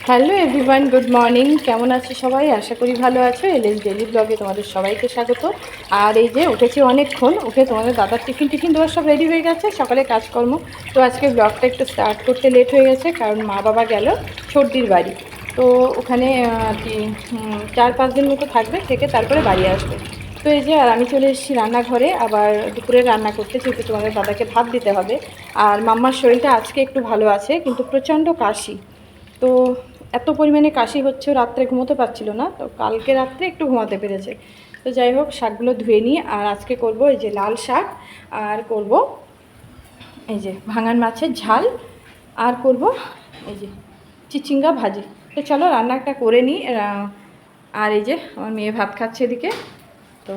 Hello everyone, good morning. কেমন আছো সবাই? আশা করি ভালো আছো। এলএস ডেলি ব্লগে তোমাদের সবাইকে স্বাগত। আর এই যে উঠেছি অনেকক্ষণ, উঠে তোমাদের দাদার টিফিন দেওয়ার সব রেডি হয়ে গেছে, সকালে কাজকর্ম। তো আজকে ব্লগটা একটু স্টার্ট করতে লেট হয়ে গেছে, কারণ মা বাবা গেল সর্দির বাড়ি। তো ওখানে আর কি 4-5 দিন মতো থাকবে, থেকে তারপরে বাড়ি আসবে। তো এই যে আর আমি চলে এসেছি রান্নাঘরে, আবার দুপুরে রান্না করতে, যেহেতু তোমাদের দাদাকে ভাত দিতে হবে। আর মাম্মার শরীরটা আজকে একটু ভালো আছে, কিন্তু প্রচণ্ড কাশি। তো এত পরিমাণে কাশি হচ্ছে, রাত্রে ঘুমোতে পারছিল না, তো কালকে রাত্রে একটু ঘুমাতে পেরেছে। তো যাই হোক, শাকগুলো ধুয়ে নিই। আর আজকে করব এই যে লাল শাক, আর করব এই যে ভাঙান মাছের ঝাল, আর করব এই যে চিচিঙ্গা ভাজি। তো চলো রান্নাটা করে নিই। আর এই যে আমার মেয়ে ভাত খাচ্ছে এদিকে। তো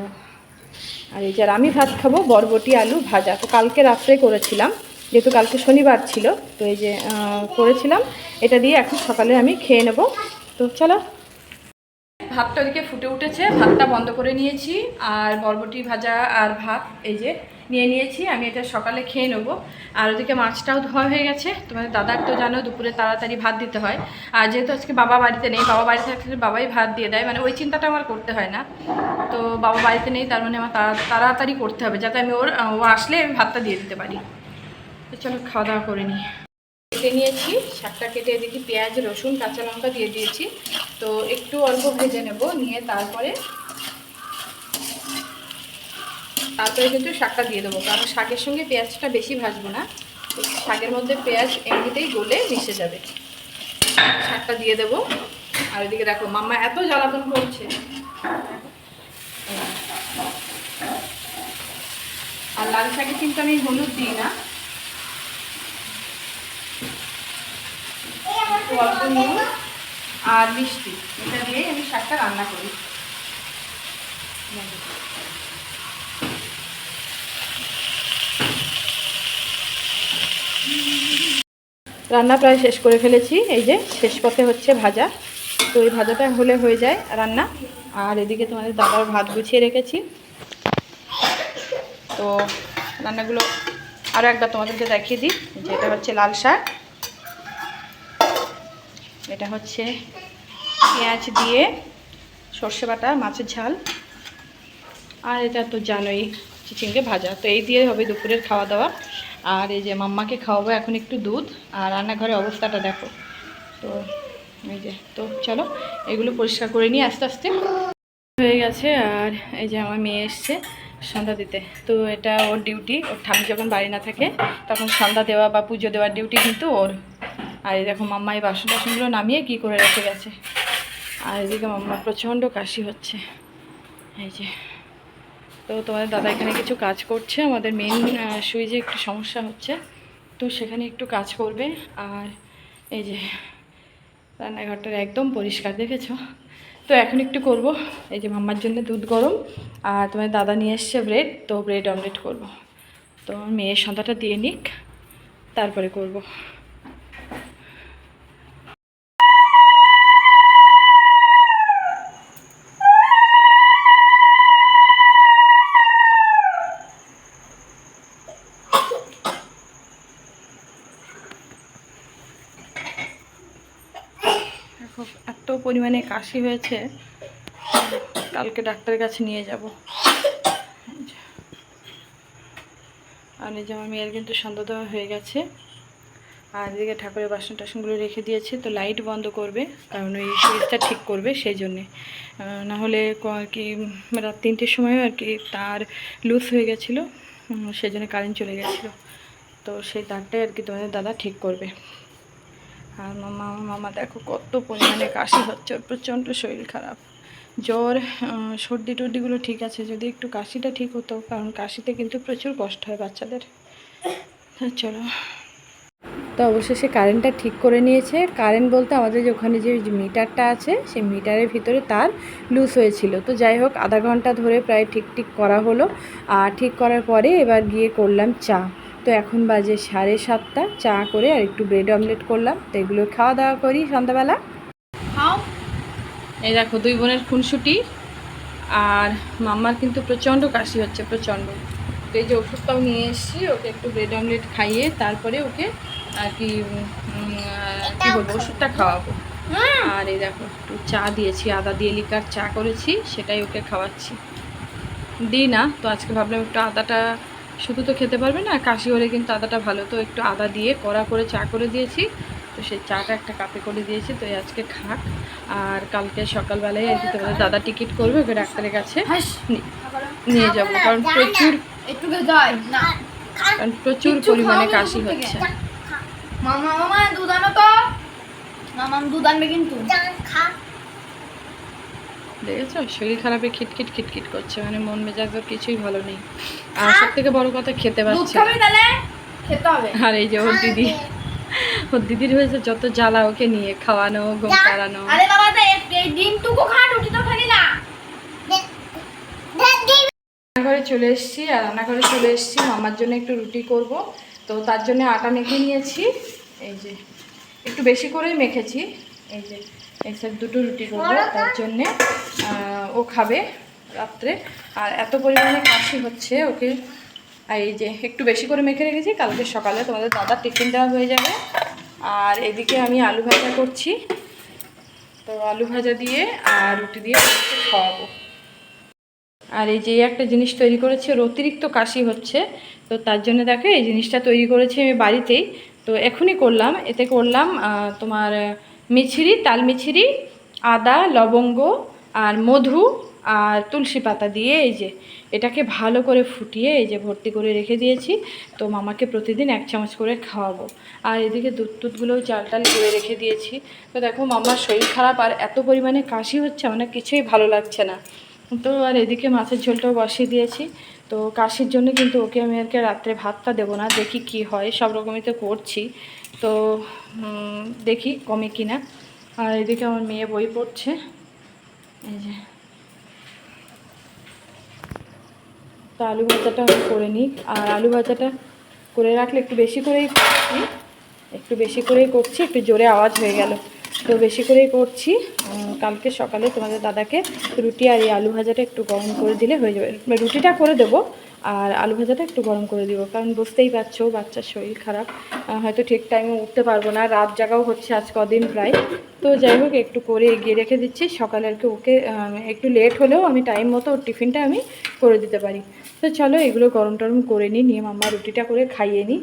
আর এই যে আর আমি ভাত খাবো বরবটি আলু ভাজা। তো কালকে রাত্রে করেছিলাম, যেহেতু কালকে শনিবার ছিল। তো এই যে করেছিলাম, এটা দিয়ে এখন সকালে আমি খেয়ে নেব। তো চলো। ভাতটা ওদিকে ফুটে উঠেছে, ভাতটা বন্ধ করে নিয়েছি। আর বরবটি ভাজা আর ভাত এই যে নিয়ে নিয়েছি, আমি এটা সকালে খেয়ে নেবো। আর ওদিকে মাছটাও ধোয়া হয়ে গেছে। তোমাদের দাদার তো জানো দুপুরে তাড়াতাড়ি ভাত দিতে হয়। আর যেহেতু আজকে বাবা বাড়িতে নেই, বাবা বাড়িতে থাকলে বাবাই ভাত দিয়ে দেয়, মানে ওই চিন্তাটা আমার করতে হয় না। তো বাবা বাড়িতে নেই, তার মানে আমার তাড়াতাড়ি করতে হবে, যাতে আমি ও আসলে আমি ভাতটা দিয়ে দিতে পারি। তো চলো খাওয়া দাওয়া করে নিই। কেটে নিয়েছি, শাকটা কেটে এদিকে পেঁয়াজ রসুন কাঁচা লঙ্কা দিয়ে দিয়েছি। তো একটু অল্প ভেজে নেব, নিয়ে তারপরে কিন্তু শাকটা দিয়ে দেবো, কারণ শাকের সঙ্গে পেঁয়াজটা বেশি ভাজবো না। শাকের মধ্যে পেঁয়াজ এমনিতেই গলে মিশে যাবে। শাকটা দিয়ে দেবো। আর এদিকে দেখো মাম্মা এত জ্বালাতন করছে। আর লাল শাকে কিন্তু আমি হলুদ দিই না, একটু অল্প নুন আর মিষ্টি, এটা দিয়ে আমি শাকটা রান্না করি। রান্না প্রায় শেষ করে ফেলেছি, এই যে শেষ পথে হচ্ছে ভাজা। তো এই ভাজাটা হলে হয়ে যায় রান্না। আর এদিকে তোমাদের দাদার ভাত গুছিয়ে রেখেছি। তো রান্নাগুলো আরও একবার তোমাদেরকে দেখিয়ে দিই, যে এটা হচ্ছে লাল শাক, এটা হচ্ছে পেঁয়াজ দিয়ে সর্ষে বাটা মাছের ঝাল, আর এটা তো জানোই চিচিঙ্গে ভাজা। তো এই দিয়ে হবে দুপুরের খাওয়া দাওয়া। আর এই যে মাম্মাকে খাওয়াবো এখন একটু দুধ। আর রান্নাঘরের অবস্থাটা দেখো। তো এই যে, তো চলো এগুলো পরিষ্কার করে নিই আস্তে আস্তে। হয়ে গেছে। আর এই যে আমার মেয়ে এসছে সন্ধ্যা দিতে। তো এটা ওর ডিউটি, ওর ঠাকুর যখন বাড়ি না থাকে তখন সন্ধ্যা দেওয়া বা পুজো দেওয়ার ডিউটি কিন্তু ওর। আর এই দেখো মাম্মা এই বাসন টাসনগুলো নামিয়ে কী করে রেখে গেছে। আর এদিকে মাম্মা প্রচণ্ড কাশি হচ্ছে, এই যে। তো তোমাদের দাদা এখানে কিছু কাজ করছে, আমাদের মেন সুইচে একটু সমস্যা হচ্ছে, তো সেখানে একটু কাজ করবে। আর এই যে রান্নাঘরটা একদম পরিষ্কার, দেখেছো? তো এখন একটু করব এই যে মাম্মার জন্য দুধ গরম। আর তোমার দাদা নিয়ে এসছে ব্রেড, তো ব্রেড অমলেট করব। তো মেয়ের সন্ধ্যাটা দিয়ে নিক, তারপরে করব। এত পরিমাণে কাশি হয়েছে, কালকে ডাক্তারের কাছে নিয়ে যাব। আর এই যে আমার মেয়ের কিন্তু সন্ধ্যা দেওয়া হয়ে গেছে। আর এদিকে ঠাকুরের বাসন টাসনগুলো রেখে দিয়েছে। তো লাইট বন্ধ করবে, কারণ ওই সুইচটা ঠিক করবে সেই জন্যে। নাহলে আর কি রাত 3টের সময়ও আর কি তার লুজ হয়ে গেছিলো, সেই জন্য কারেন্ট চলে গেছিলো। তো সেই তারটাই আর কি তোমাদের দাদা ঠিক করবে। আর মামা দেখো কত পরিমাণে কাশি হচ্ছে, ওর প্রচণ্ড শরীর খারাপ, জ্বর সর্দি টর্দিগুলো ঠিক আছে, যদি একটু কাশিটা ঠিক হতো, কারণ কাশিতে কিন্তু প্রচুর কষ্ট হয় বাচ্চাদের। চলো। তো অবশেষে কারেন্টটা ঠিক করে নিয়েছে। কারেন্ট বলতে আমাদের যে ওখানে যে মিটারটা আছে, সেই মিটারের ভিতরে তার লুজ হয়েছিল। তো যাই হোক, আধা ঘন্টা ধরে প্রায় ঠিক করা হলো। আর ঠিক করার পরে এবার গিয়ে করলাম চা। তো এখন বাজে 7:30, চা করে আর একটু ব্রেড অমলেট করলাম। তো এগুলো খাওয়া দাওয়া করি সন্ধ্যাবেলা। খাও। এই দেখো দুই বোনের খুনসুটি। আর মাম্মার কিন্তু প্রচণ্ড কাশি হচ্ছে, প্রচণ্ড। তো এই যে ওষুধটাও নিয়ে এসেছি, ওকে একটু ব্রেড অমলেট খাইয়ে তারপরে ওকে আর কি কী বলবো, ওষুধটা খাওয়াবো। আর এই দেখো একটু চা দিয়েছি, আদা দিয়ে লিকার চা করেছি, সেটাই ওকে খাওয়াচ্ছি। দিই না তো আজকে ভাবলাম একটু আদাটা, শুধু তো খেতে পারবে না, কাশি হলে কিন্তু আদাটা ভালো, তো একটু আদা দিয়ে কড়া করে চা করে দিয়েছি। তো সেই চাটা একটা কাপে করে দিয়েছি, তো এই আজকে খাক। আর কালকে সকালবেলায় আর কি তোমাদের দাদা টিকিট করবে, ওকে ডাক্তারের কাছে নিয়ে যাবো, কারণ প্রচুর পরিমাণে কাশি হচ্ছে। মামা দুধ আনো তো, মামা দুধ আনবে কিন্তু। দেখেছো শরীর খারাপে খিটখিট খিটখিট করছে, মানে মন মেজাজ ওর কিছুই ভালো নেই। আর সব থেকে বড় কথা খেতে পারছে না। আর এই যে ওর দিদির হয়েছে যত জ্বালা, ওকে নিয়ে খাওয়ানো, ঘুম পাড়ানো। আরে বাবা এই ডিমটুকু খা, রুটি তো খালি না। রান্নাঘরে চলে এসেছি, আর রান্নাঘরে চলে এসেছি মামার জন্য একটু রুটি করব। তো তার জন্য আটা মেখে নিয়েছি, এই যে একটু বেশি করেই মেখেছি। এই যে একসাথে দুটো রুটি করবো, তার জন্যে ও খাবে রাত্রে। আর এত পরিমাণে কাশি হচ্ছে ওকে, আর এই যে একটু বেশি করে মেখে রেখেছি, কালকে সকালে তোমাদের দাদার টিফিন দেওয়া হয়ে যাবে। আর এদিকে আমি আলু ভাজা করছি, তো আলু ভাজা দিয়ে আর রুটি দিয়ে খাওয়াবো। আর এই যে একটা জিনিস তৈরি করেছি, ওর অতিরিক্ত কাশি হচ্ছে, তো তার জন্য দেখো এই জিনিসটা তৈরি করেছি আমি বাড়িতেই। তো এখনই করলাম, এতে করলাম তোমার মিছরি, তাল মিছরি, আদা, লবঙ্গ আর মধু আর তুলসী পাতা দিয়ে এই যে এটাকে ভালো করে ফুটিয়ে এই যে ভর্তি করে রেখে দিয়েছি। তো মামাকে প্রতিদিন 1 চামচ করে খাওয়াবো। আর এদিকে দুধগুলোও চাল টাল করে রেখে দিয়েছি। তো দেখো মামার শরীর খারাপ আর এত পরিমাণে কাশি হচ্ছে, আমার কিছুই ভালো লাগছে না। তো আর এদিকে মাছের ঝোলটাও বসিয়ে দিয়েছি। তো কাশির জন্য কিন্তু ওকে আমি আজকে রাত্রে ভাতটা দেবো না, দেখি কি হয়, সব রকমই তো করছি, তো দেখি কমে কি না। আর এদিকে আমার মেয়ে বই পড়ছে, এই যে। তো আলু ভাজাটা আমি করে নিই, আর আলু ভাজাটা করে রাখলে একটু বেশি করেই করছি, একটু জোরে আওয়াজ হয়ে গেল। তো বেশি করেই করছি। কালকে সকালে তোমাদের দাদাকে রুটি আর এই আলু ভাজাটা একটু গরম করে দিলে হয়ে যাবে। রুটিটা করে দেবো আর আলু ভাজাটা একটু গরম করে দিব, কারণ বুঝতেই পারছো বাচ্চার শরীর খারাপ, হয়তো ঠিক টাইমে উঠতে পারবো না, রাত জাগাও হচ্ছে আজ কদিন প্রায়। তো যাই হোক একটু করে এগিয়ে রেখে দিচ্ছি, সকালে আর কি ওকে একটু লেট হলেও আমি টাইম মতো ওর টিফিনটা আমি করে দিতে পারি। তো চলো এগুলো গরম টরম করে নিই, নিয়ে মাম্মা রুটিটা করে খাইয়ে নিই।